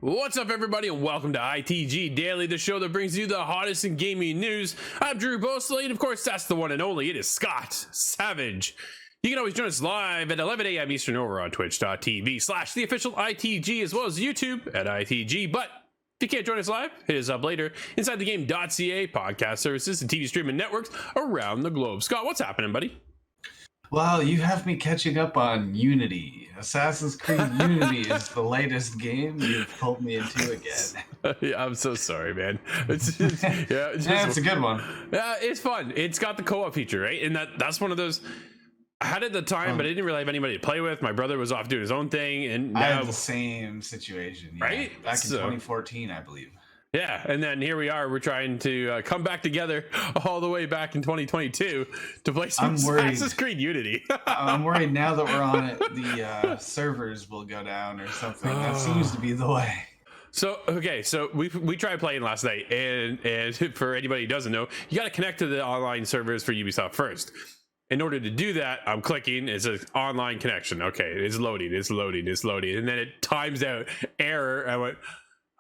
What's up, everybody, and welcome to ITG Daily, the show that brings you the hottest in gaming news. I'm Drew Bosley, and of course, that's the one and only. It is Scott Savage. You can always join us live at 11 a.m. Eastern over on twitch.tv/the official ITG, as well as YouTube at ITG. But if you can't join us live, hit us up later inside the game.ca, podcast services, and TV streaming networks around the globe. Scott, what's happening, buddy? Well, you have me catching up on Unity. Assassin's Creed Unity is the latest game you've pulled me into again. Yeah, I'm so sorry, man. It's It's a good one. Yeah, it's fun. It's got the co-op feature, right? And that's one of those I had at the time, but I didn't really have anybody to play with. My brother was off doing his own thing, and now, I had the same situation, yeah. Right? Back in 2014, I believe. Yeah, and then here we are. We're trying to come back together all the way back in 2022 to play some Assassin's Creed Unity. I'm worried now that we're on it, the servers will go down or something. That seems to be the way. So we tried playing last night, and for anybody who doesn't know, you got to connect to the online servers for Ubisoft first. In order to do that, I'm clicking. It's an online connection. Okay, it's loading, and then it times out error. I went,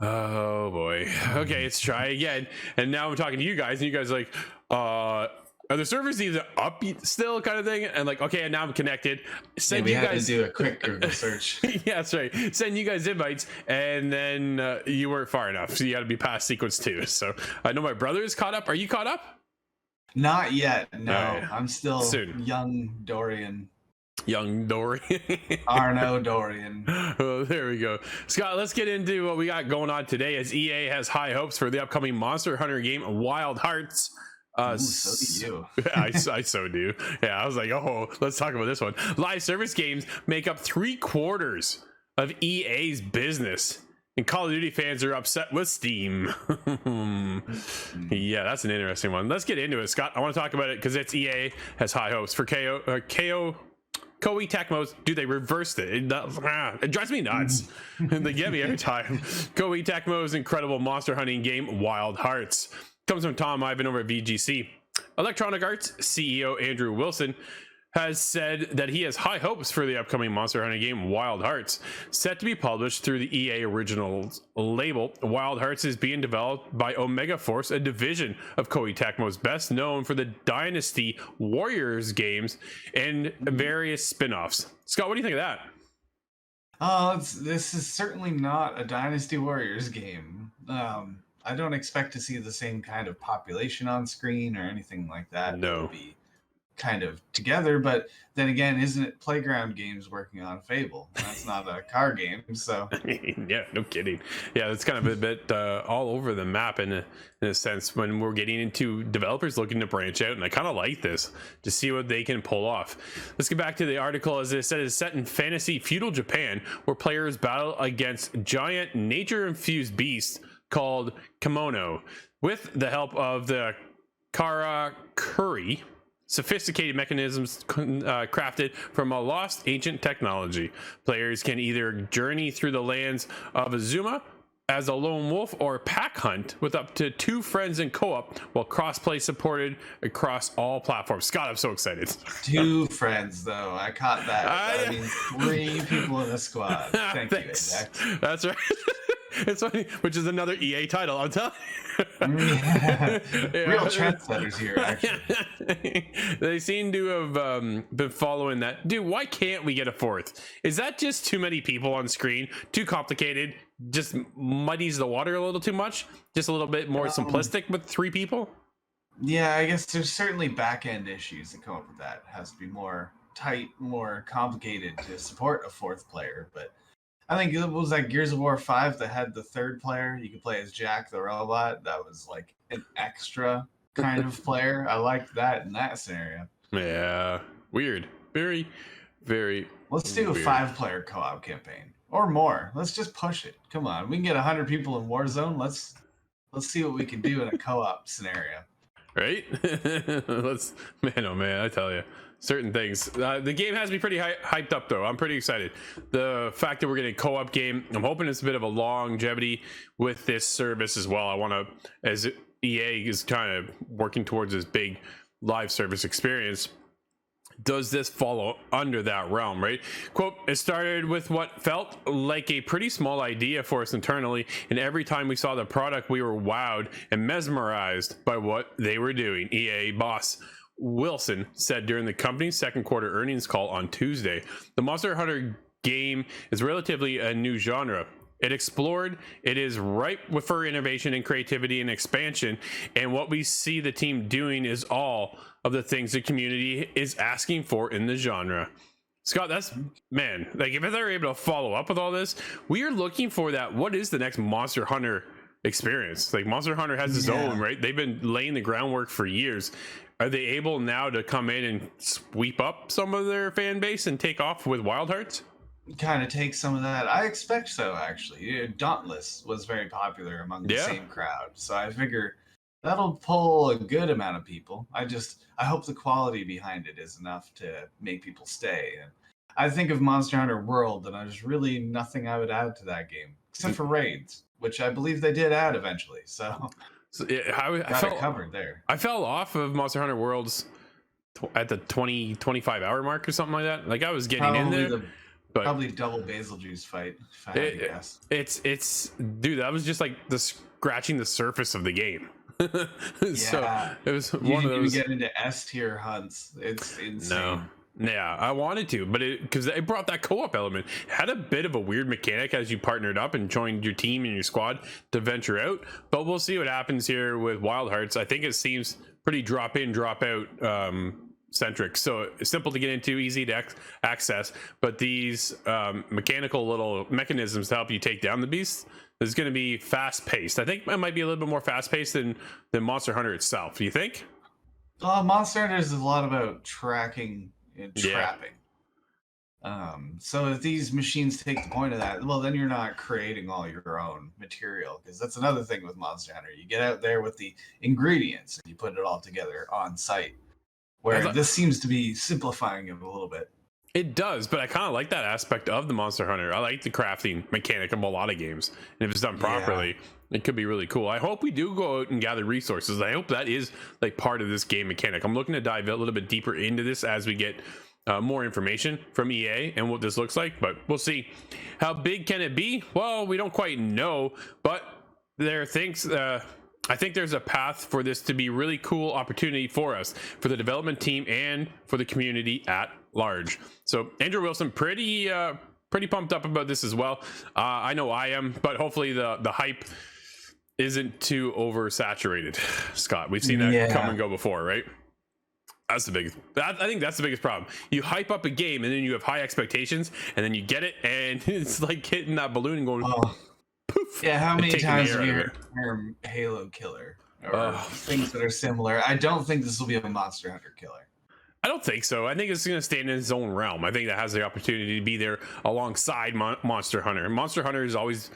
oh boy. Okay, let's try again. And now I'm talking to you guys, and you guys are like, are the servers either up still, kind of thing? And like, okay, and now I'm connected. We had to do a quick Google search. Yeah, that's right. Send you guys invites, and then you weren't far enough, so you got to be past sequence 2. So I know my brother is caught up. Are you caught up? Not yet. No, right. I'm still Soon. young Dorian. Arno Dorian. Oh, there we go. Scott, let's get into what we got going on today, as EA has high hopes for the upcoming Monster Hunter game Wild Hearts. So do you. I so do. Yeah, I was like, oh, let's talk about this one. Live service games make up 3/4 of EA's business, and Call of Duty fans are upset with Steam. Yeah, that's an interesting one. Let's get into it, Scott. I want to talk about it because it's EA has high hopes for Koei Tecmo's. Dude, they reversed it. It drives me nuts. They get me every time. Koei Tecmo's incredible monster hunting game Wild Hearts comes from Tom Ivan over at VGC. Electronic Arts CEO Andrew Wilson has said that he has high hopes for the upcoming Monster Hunter game Wild Hearts. Set to be published through the EA Originals label, Wild Hearts is being developed by Omega Force, a division of Koei Tecmo's, best known for the Dynasty Warriors games and various spin-offs. Scott, what do you think of that? This is certainly not a Dynasty Warriors game. I don't expect to see the same kind of population on screen or anything like that. No. It would be kind of together, but then again, isn't it Playground Games working on Fable? That's not a car game, so yeah, no kidding. Yeah, it's kind of a bit all over the map in a sense when we're getting into developers looking to branch out, and I kind of like this to see what they can pull off. Let's get back to the article. As it said, it's set in fantasy feudal Japan, where players battle against giant nature-infused beasts called kimono with the help of the karakuri, sophisticated mechanisms crafted from a lost ancient technology. Players can either journey through the lands of Azuma as a lone wolf or pack hunt with up to 2 friends in co-op, while crossplay supported across all platforms. Scott, I'm so excited. 2 friends, though. I caught that. That means 3 people in the squad. Thanks. You, Ajax. That's right. It's funny, which is another EA title, I'm telling you. Yeah. Real trendsetters here, actually. They seem to have been following that. Dude, why can't we get a 4th? Is that just too many people on screen? Too complicated? Just muddies the water a little too much? Just a little bit more simplistic with 3 people? Yeah, I guess there's certainly back-end issues that come up with that. It has to be more tight, more complicated to support a 4th player, but I think it was like Gears of War 5 that had the 3rd player. You could play as Jack the robot. That was like an extra kind of player. I liked that in that scenario. Yeah. Weird. Very, very Let's do a 5-player co-op campaign. Or more. Let's just push it. Come on. We can get 100 people in Warzone. Let's see what we can do in a co-op scenario. Right? Man, oh man, I tell you. Certain things. The game has me pretty hyped up, though. I'm pretty excited. The fact that we're getting a co-op game, I'm hoping it's a bit of a longevity with this service as well. I want to, as EA is kind of working towards this big live service experience, does this follow under that realm, right? Quote, it started with what felt like a pretty small idea for us internally, and every time we saw the product, we were wowed and mesmerized by what they were doing, EA boss Wilson said during the company's second quarter earnings call on Tuesday. The Monster Hunter game is relatively a new genre. It is ripe for innovation and creativity and expansion, and what we see the team doing is all of the things the community is asking for in the genre. Scott, that's, man, like if they're able to follow up with all this, we are looking for that. What is the next Monster Hunter experience? Like Monster Hunter has its own, right? They've been laying the groundwork for years. Are they able now to come in and sweep up some of their fan base and take off with Wild Hearts? Kind of take some of that. I expect so, actually. Dauntless was very popular among the same crowd, so I figure that'll pull a good amount of people. I hope the quality behind it is enough to make people stay. And I think of Monster Hunter World, and there's really nothing I would add to that game except for raids, which I believe they did add eventually. So I felt covered there. I fell off of Monster Hunter Worlds at the 25 hour mark or something like that. Like I was getting in there. Probably double basil juice fight, if I had to guess. It's dude, that was just like the scratching the surface of the game. So it was one of those. You get into S tier hunts. It's insane. No. Yeah, I wanted to, but because it brought that co-op element. It had a bit of a weird mechanic as you partnered up and joined your team and your squad to venture out. But we'll see what happens here with Wild Hearts. I think it seems pretty drop in, drop out centric, so it's simple to get into, easy to access, but these mechanical little mechanisms to help you take down the beast is going to be fast paced. I think it might be a little bit more fast paced than Monster Hunter itself. Do you think? Monster Hunter is a lot about tracking and trapping. So if these machines take the point of that, well, then you're not creating all your own material, because that's another thing with Monster Hunter. You get out there with the ingredients and you put it all together on site. Where this seems to be simplifying it a little bit. It does, but I kind of like that aspect of the Monster Hunter. I like the crafting mechanic of a lot of games. And if it's done properly, it could be really cool. I hope we do go out and gather resources. I hope that is like part of this game mechanic. I'm looking to dive a little bit deeper into this as we get more information from EA and what this looks like, but we'll see. How big can it be? Well, we don't quite know, but I think there's a path for this to be really cool opportunity for us, for the development team and for the community at large. So Andrew Wilson, pretty pumped up about this as well. I know I am, but hopefully the hype isn't too oversaturated. Scott, we've seen that come and go before, right? That's the biggest. I think that's the biggest problem. You hype up a game and then you have high expectations, and then you get it, and it's like hitting that balloon and going. Poof, yeah, how many times have you heard the term Halo killer or things that are similar? I don't think this will be a Monster Hunter killer. I don't think so. I think it's going to stand in its own realm. I think that has the opportunity to be there alongside Monster Hunter. Monster Hunter is always,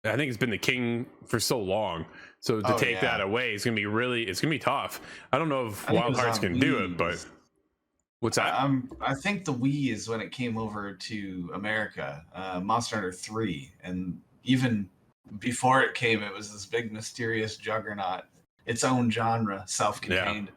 I think it's been the king for so long. So to take that away is going to be it's going to be tough. I don't know if Wild Hearts can do it, but what's that? I think the Wii is when it came over to America, Monster Hunter 3, and even before it came, it was this big mysterious juggernaut, its own genre, self-contained.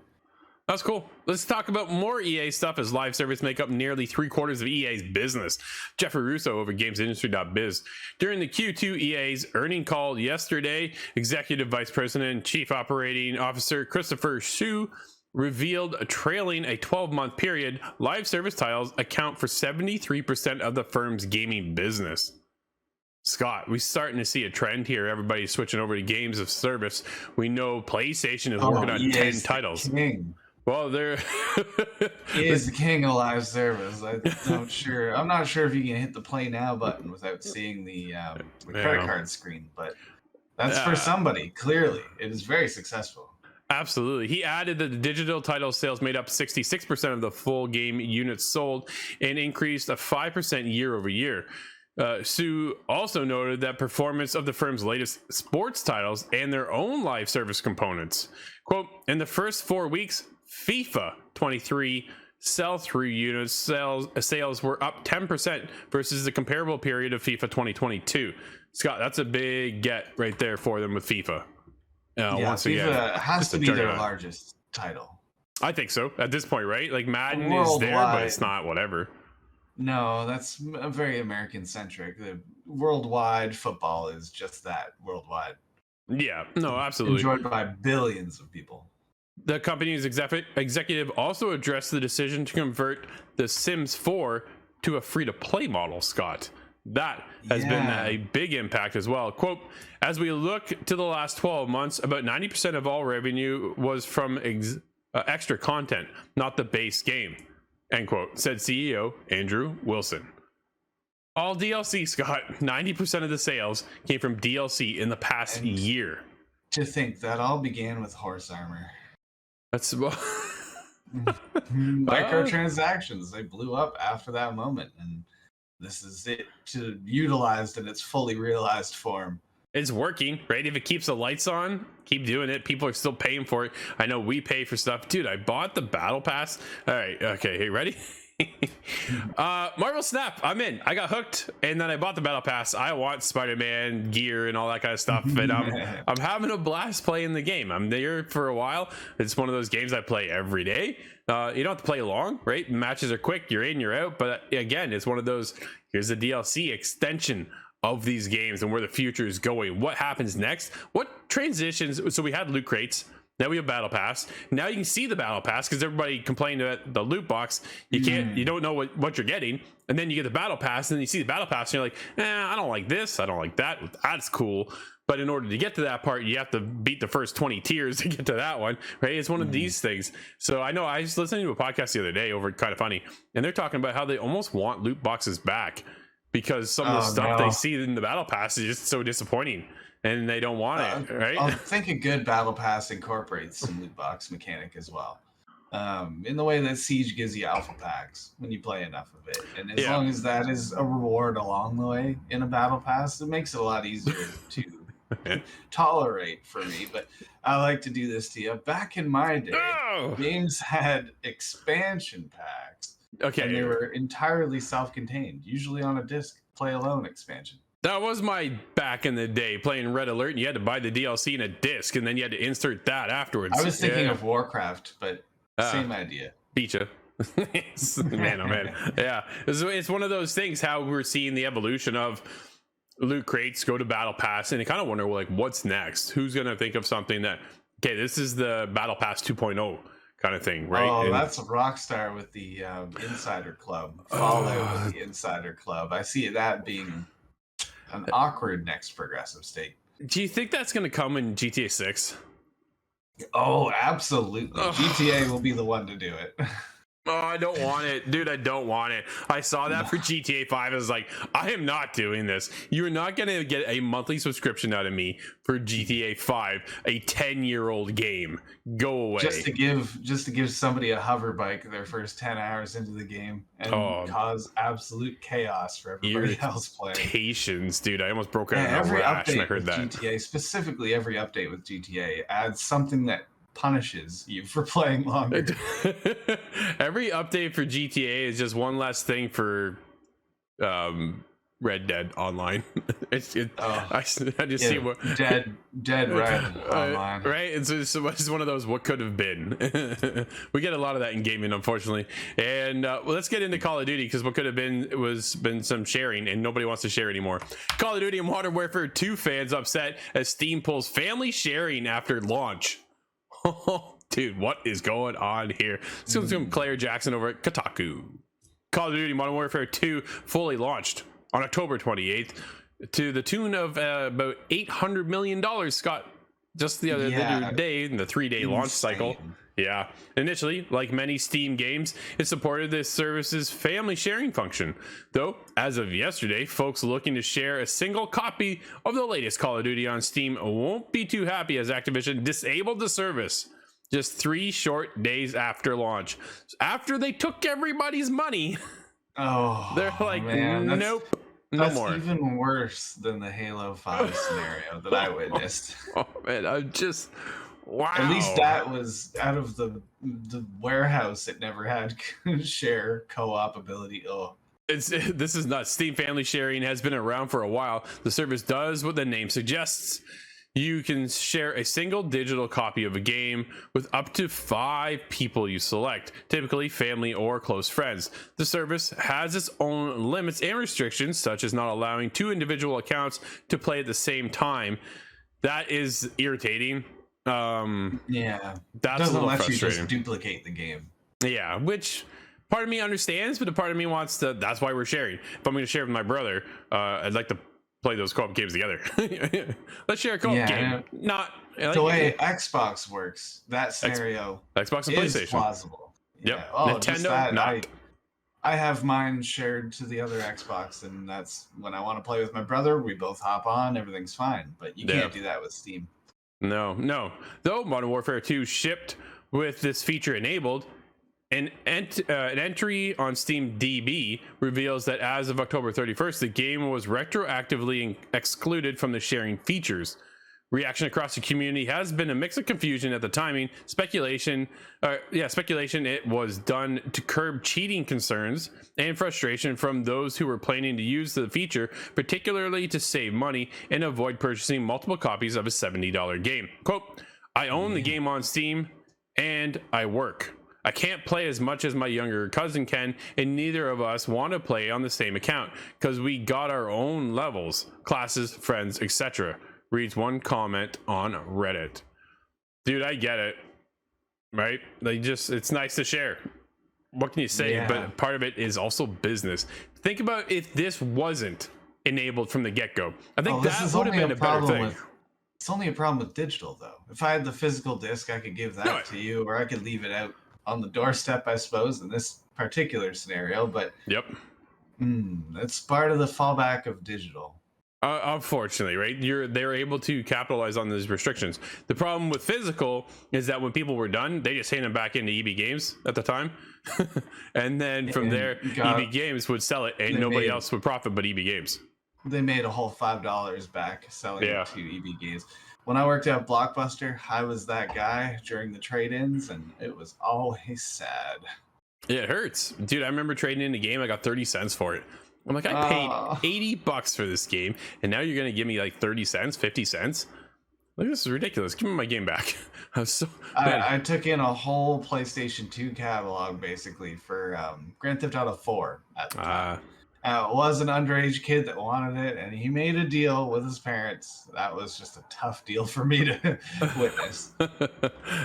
That's cool. Let's talk about more EA stuff as live service make up nearly 3/4 of EA's business. Jeffrey Russo over GamesIndustry.biz. During the Q2 EA's earning call yesterday, Executive Vice President and Chief Operating Officer Christopher Hsu revealed trailing a 12-month period, live service titles account for 73% of the firm's gaming business. Scott, we're starting to see a trend here. Everybody's switching over to games of service. We know PlayStation is working on 10 titles. King. Well, they're he is the king of live service. I'm not sure if you can hit the play now button without seeing the credit card screen, but that's for somebody. Clearly, it is very successful. Absolutely. He added that the digital title sales made up 66% of the full game units sold and increased 5% year over year. Sue also noted that performance of the firm's latest sports titles and their own live service components. Quote, in the first 4 weeks, FIFA 23 sell-through unit sales were up 10% versus the comparable period of FIFA 2022. Scott, that's a big get right there for them with FIFA. Once FIFA again, has to be their largest title. I think so at this point, right? Like Madden is there, but it's Worldwide. not whatever. No, that's very American centric. The worldwide football is just that, worldwide, Yeah, no, absolutely. enjoyed by billions of people. The company's executive also addressed the decision to convert The Sims 4 to a free-to-play model, Scott. That has been a big impact as well. Quote, as we look to the last 12 months, about 90% of all revenue was from extra content, not the base game, end quote, said CEO Andrew Wilson. All DLC, Scott, 90% of the sales came from DLC in the past year. To think that all began with horse armor. That's Microtransactions, they blew up after that moment, and this is it utilized in its fully realized form. It's working, right? If it keeps the lights on, keep doing it. People are still paying for it. I know we pay for stuff. Dude, I bought the battle pass. All right, okay, hey, ready? Marvel Snap, I'm in. I got hooked, and then I bought the battle pass. I want Spider-Man gear and all that kind of stuff, and I'm having a blast playing the game. I'm there for a while. It's one of those games I play every day. You don't have to play long, right? Matches are quick. You're in, you're out. But again, it's one of those. Here's the DLC extension of these games and where the future is going. What happens next? What transitions? So we had loot crates. Now we have battle pass. Now you can see the battle pass because everybody complained about the loot box. You can't, you don't know what you're getting. And then you get the battle pass and then you see the battle pass and you're like, I don't like this. I don't like that. That's cool. But in order to get to that part, you have to beat the first 20 tiers to get to that one, right? It's one of these things. So I know I was listening to a podcast the other day over Kind of Funny, and they're talking about how they almost want loot boxes back because some of the stuff they see in the battle pass is just so disappointing. And they don't want it, right? I think a good battle pass incorporates some loot box mechanic as well. In the way that Siege gives you alpha packs when you play enough of it. And as long as that is a reward along the way in a battle pass, it makes it a lot easier to tolerate for me. But I like to do this to you. Back in my day, games had expansion packs. Okay. And they were entirely self-contained, usually on a disc play alone expansion. That was my back in the day playing Red Alert, and you had to buy the DLC in a disc, and then you had to insert that afterwards. I was thinking of Warcraft, but same idea. Beacha. Man, oh man. Yeah. It's one of those things how we're seeing the evolution of loot crates go to battle pass, and you kind of wonder, like, what's next? Who's going to think of something that, okay, this is the battle pass 2.0 kind of thing, right? Oh, that's Rockstar with the Insider Club. Fallout with the Insider Club. I see that being an awkward next progressive state. Do you think that's going to come in GTA 6? Oh, absolutely. GTA will be the one to do it. Oh, I don't want it. Dude, I don't want it. I saw that for GTA 5. I was like, I am not doing this. You're not going to get a monthly subscription out of me for GTA 5, a 10-year-old game. Go away. Just to give somebody a hover bike their first 10 hours into the game and cause absolute chaos for everybody else playing. Irritations, dude. I almost broke out in a rash when I heard that. GTA, specifically every update with GTA, adds something that punishes you for playing longer. Every update for GTA is just one less thing for Red Dead Online. I just see what Dead Red Online, right? It's just one of those what could have been. We get a lot of that in gaming, unfortunately. And well, let's get into Call of Duty, because what could have been been some sharing, and nobody wants to share anymore. Call of Duty and Modern Warfare 2 fans upset as Steam pulls family sharing after launch. Dude, what is going on here? Let's go to Claire Jackson over at Kotaku. Call of Duty Modern Warfare 2 fully launched on October 28th to the tune of about $800 million, Scott, just the other day in the 3-day launch cycle. Yeah. Initially, like many Steam games, it supported this service's family sharing function. Though, as of yesterday, folks looking to share a single copy of the latest Call of Duty on Steam won't be too happy as Activision disabled the service just 3 short days after launch. After they took everybody's money, they're like, nope. No more. That's even worse than the Halo 5 scenario that I witnessed. Oh man, I'm just... Wow. At least that was out of the warehouse. It never had share co-op ability. This is nuts. Steam family sharing has been around for a while. The service does what the name suggests. You can share a single digital copy of a game with up to 5 people you select, typically family or close friends. The service has its own limits and restrictions, such as not allowing 2 individual accounts to play at the same time. That is irritating. Yeah, That's a doesn't little let you frustrating. just duplicate the game. Yeah, which part of me understands, but a part of me wants to. That's why we're sharing. If I'm going to share with my brother, I'd like to play those co-op games together. Let's share a co-op game. Not the way Xbox works. That scenario Xbox and is PlayStation. plausible. Yep. Yeah. Oh, Nintendo, just that. not. I have mine shared to the other Xbox, and that's when I want to play with my brother. We both hop on, everything's fine. But you can't do that with Steam. No. Though Modern Warfare 2 shipped with this feature enabled, an entry on Steam DB reveals that as of October 31st, the game was retroactively excluded from the sharing features. Reaction across the community has been a mix of confusion at the timing, speculation it was done to curb cheating concerns, and frustration from those who were planning to use the feature, particularly to save money and avoid purchasing multiple copies of a $70 game. Quote, I own the game on Steam and I work. I can't play as much as my younger cousin can, and neither of us want to play on the same account because we got our own levels, classes, friends, etc. Reads one comment on Reddit. Dude, I get it. Right? It's nice to share. What can you say? Yeah. But part of it is also business. Think about if this wasn't enabled from the get-go. I think that would have been a better thing. It's only a problem with digital, though. If I had the physical disc, I could give that to you, or I could leave it out on the doorstep, I suppose, in this particular scenario. But yep, it's part of the fallback of digital. Unfortunately, right? They're able to capitalize on these restrictions. The problem with physical is that when people were done, they just handed them back into EB Games at the time, and then from there, EB Games would sell it, and nobody else would profit but EB Games. They made a whole $5 back selling it to EB Games. When I worked at Blockbuster, I was that guy during the trade-ins, and it was always sad. Yeah, it hurts, dude. I remember trading in a game. I got 30 cents for it. I'm like, I paid $80 for this game, and now you're gonna give me like 30 cents, 50 cents. Like, this is ridiculous. Give me my game back. I took in a whole PlayStation 2 catalog basically for Grand Theft Auto 4 at the time. It was an underage kid that wanted it, and he made a deal with his parents. That was just a tough deal for me to witness.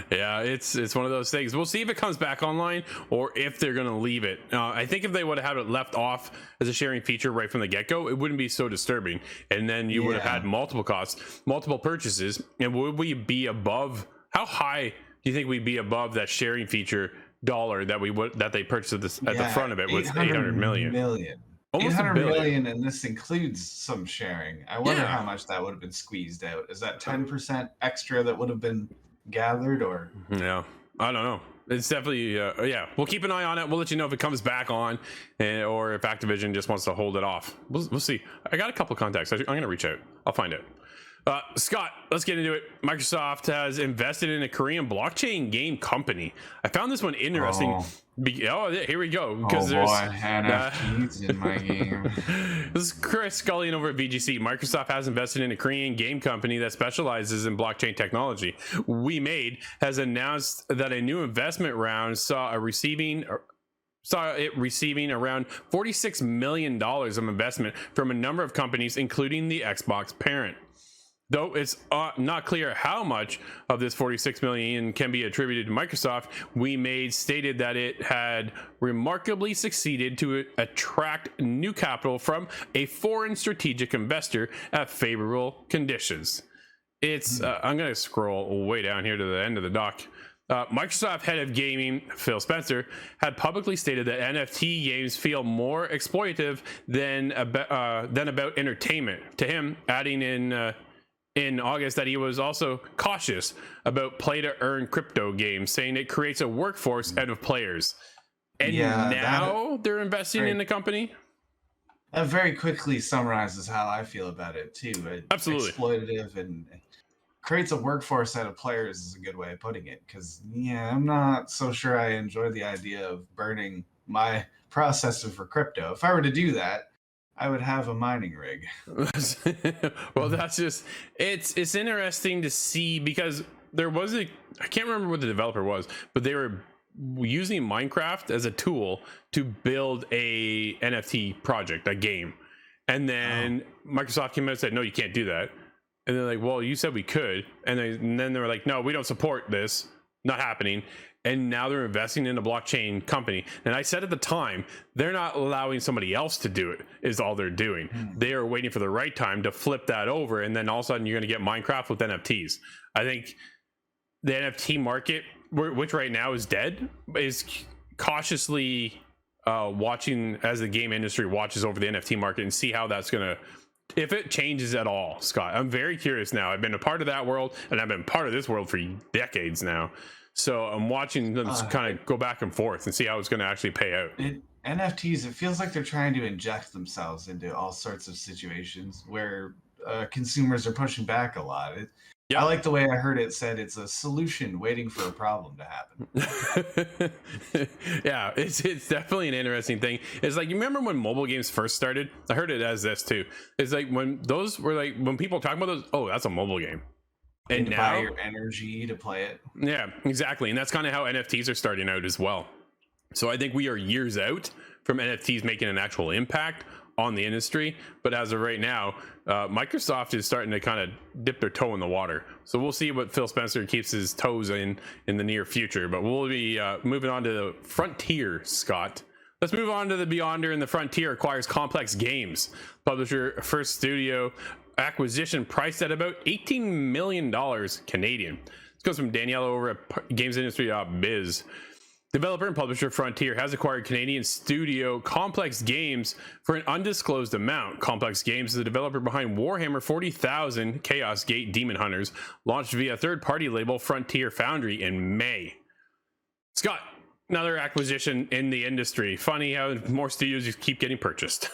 Yeah, it's one of those things. We'll see if it comes back online or if they're going to leave it. I think if they would have had it left off as a sharing feature right from the get-go, it wouldn't be so disturbing. And then you would have had multiple costs, multiple purchases. And would we be above? How high do you think we'd be above that sharing feature dollar that they purchased at the front of it was 800 million. Almost 800 million, and this includes some sharing. I wonder how much that would have been squeezed out. Is that 10% extra that would have been gathered, or? Yeah, I don't know. It's definitely, we'll keep an eye on it. We'll let you know if it comes back on, or if Activision just wants to hold it off. We'll see. I got a couple contacts. I'm going to reach out. I'll find it. Scott, let's get into it. Microsoft has invested in a Korean blockchain game company. I found this one interesting. Here we go. Because there's NFTs in my game. This is Chris Scullion over at VGC. Microsoft has invested in a Korean game company that specializes in blockchain technology. WeMade has announced that a new investment round saw it receiving around $46 million of investment from a number of companies, including the Xbox parent. Though it's not clear how much of this $46 million can be attributed to Microsoft, WeMade stated that it had remarkably succeeded to attract new capital from a foreign strategic investor at favorable conditions. I'm going to scroll way down here to the end of the doc. Microsoft head of gaming Phil Spencer had publicly stated that NFT games feel more exploitative than about entertainment. To him, adding in August that he was also cautious about play-to-earn crypto games, saying it creates a workforce out of players. And now they're investing in the company? That very quickly summarizes how I feel about it, too. Absolutely. Exploitative and creates a workforce out of players is a good way of putting it. Because, I'm not so sure I enjoy the idea of burning my processor for crypto. If I were to do that, I would have a mining rig. Well, that's just it's interesting to see, because there was I can't remember what the developer was, but they were using Minecraft as a tool to build a NFT project, a game, and then Microsoft came out and said, no, you can't do that. And they're like, well, you said we could, and then they were like, no, we don't support this, not happening. And now they're investing in a blockchain company. And I said at the time, they're not allowing somebody else to do it, is all they're doing. They are waiting for the right time to flip that over. And then all of a sudden you're going to get Minecraft with NFTs. I think the NFT market, which right now is dead, is cautiously watching as the game industry watches over the NFT market and see how that's going to, if it changes at all. Scott, I'm very curious now. I've been a part of that world, and I've been part of this world for decades now. So I'm watching them kind of go back and forth and see how it's going to actually pay out. NFTs, it feels like they're trying to inject themselves into all sorts of situations where consumers are pushing back a lot. I like the way I heard it said it's a solution waiting for a problem to happen. Yeah, it's definitely an interesting thing. It's like, you remember when mobile games first started? I heard it as this too. It's like when those were like, when people talk about those, oh, that's a mobile game. And now buy your energy to play it. Yeah, exactly. And that's kind of how NFTs are starting out as well. So I think we are years out from NFTs making an actual impact on the industry. But as of right now, Microsoft is starting to kind of dip their toe in the water. So we'll see what Phil Spencer keeps his toes in the near future. But we'll be moving on to the Frontier, Scott. Let's move on to the Beyonder. And the Frontier acquires Complex Games, publisher first studio acquisition priced at about $18 million Canadian. This comes from Danielle over at gamesindustry.biz. Developer and publisher Frontier has acquired Canadian studio Complex Games for an undisclosed amount. Complex Games is the developer behind Warhammer 40,000 Chaos Gate Demon Hunters, launched via third-party label Frontier Foundry in May. Scott, another acquisition in the industry. Funny how more studios just keep getting purchased.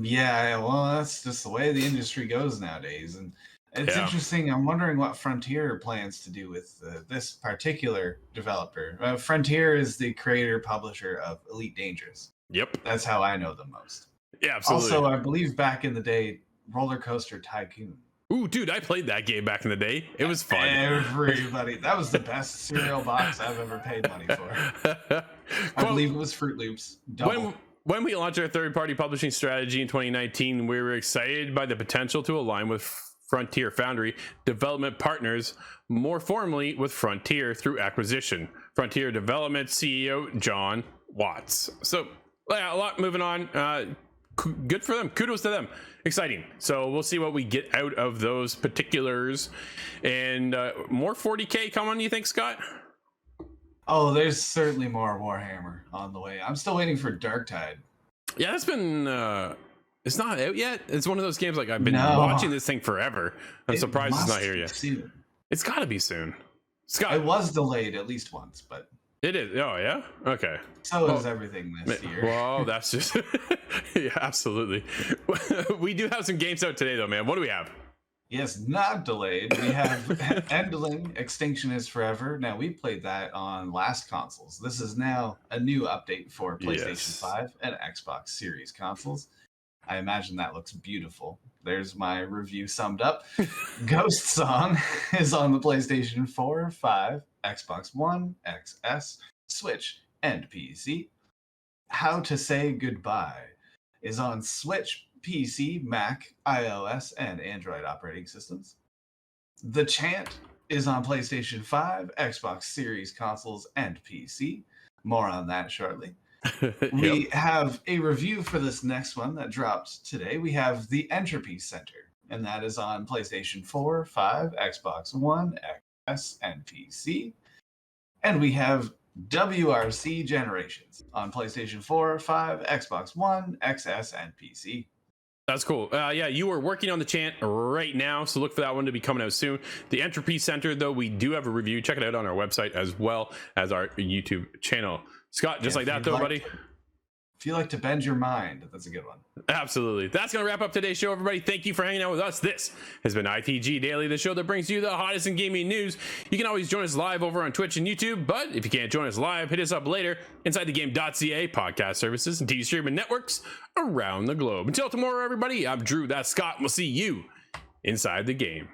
Yeah, well, that's just the way the industry goes nowadays. And it's interesting. I'm wondering what Frontier plans to do with this particular developer. Frontier is the creator publisher of Elite Dangerous. Yep. That's how I know them most. Yeah, absolutely. Also, I believe back in the day, Roller Coaster Tycoon. Ooh, dude, I played that game back in the day. It was fun. Everybody, that was the best cereal box I've ever paid money for. I believe it was Fruit Loops. When we launched our third-party publishing strategy in 2019, we were excited by the potential to align with Frontier Foundry development partners, more formally with Frontier through acquisition. Frontier Development CEO John Watts. So, yeah, a lot moving on. Good for them. Kudos to them. Exciting. So we'll see what we get out of those particulars. And more 40K coming, you think, Scott? Oh, there's certainly more Warhammer on the way. I'm still waiting for Darktide. Yeah, that's been it's not out yet. It's one of those games like I've been watching this thing forever. I'm surprised it's not here yet. Soon. It's got to be soon. Scott, it was delayed at least once, but it is. Oh yeah. Okay. So is everything this year. Well, that's just yeah, absolutely. We do have some games out today, though, man. What do we have? Yes, not delayed. We have Endling Extinction is Forever. Now, we played that on last consoles. This is now a new update for PlayStation 5 and Xbox Series consoles. I imagine that looks beautiful. There's my review summed up. Ghost Song is on the PlayStation 4, 5, Xbox One, XS, Switch, and PC. How to Say Goodbye is on Switch, PC, Mac, iOS, and Android operating systems. The Chant is on PlayStation 5, Xbox Series consoles, and PC. More on that shortly. We have a review for this next one that dropped today. We have The Entropy Center, and that is on PlayStation 4, 5, Xbox One, XS, and PC. And we have WRC Generations on PlayStation 4, 5, Xbox One, XS, and PC. That's cool. Yeah, you are working on The Chant right now, so look for that one to be coming out soon. The Entropy Center, though, we do have a review. Check it out on our website as well as our YouTube channel. Scott, just like that, though, buddy. if you like to bend your mind, that's a good one. Absolutely. That's going to wrap up today's show, everybody. Thank you for hanging out with us. This has been ITG Daily, the show that brings you the hottest in gaming news. You can always join us live over on Twitch and YouTube, but if you can't join us live, hit us up later inside thegame.ca, podcast services, and TV streaming networks around the globe. Until tomorrow, everybody, I'm Drew, that's Scott, and we'll see you inside the game.